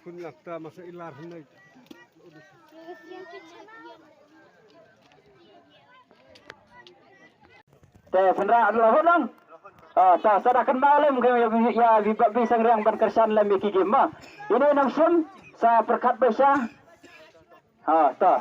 Pun lakta masa ilar hendak. Teh pendra adalah honang. Tak sadahkan malam ya bisa ngerang berkersan lem iki game. Ini nangsum saya perkat besa. Tak.